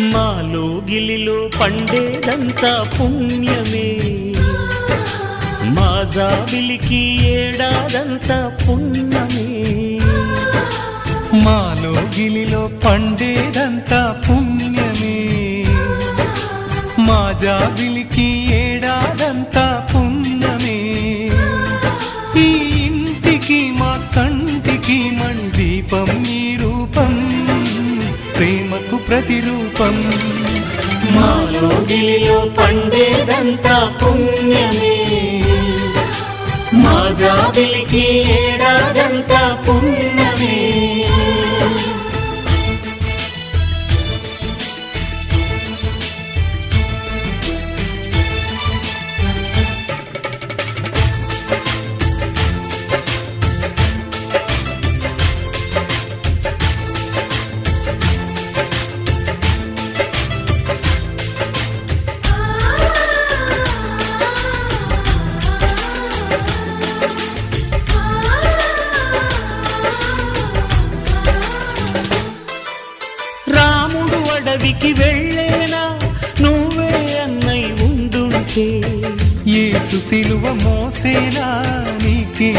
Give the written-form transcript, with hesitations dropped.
మాలో గిలిలో పండేదంతా పుణ్యమే, మా జాబిలికి ఏడాదంతా పుణ్యమే. మాలో గిలిలో పండేదంతా పుణ్యమే, మా జాబిలికి ఏడాదంతా పుణ్యమే. ఈ ఇంటికి మా కంటికి మందీపం ఈ రూపం, ప్రేమకు ప్రతిరూపం. మాలో గిలిలో పండేదంతా పుణ్యమే, మా జాబిలికి ఏడాదంతా పుణ్యమే. అడవికి వెళ్ళేనా నువ్వే అన్నయ్య ఉండుంటే, యేసు సిలువ మోసేనా నీకే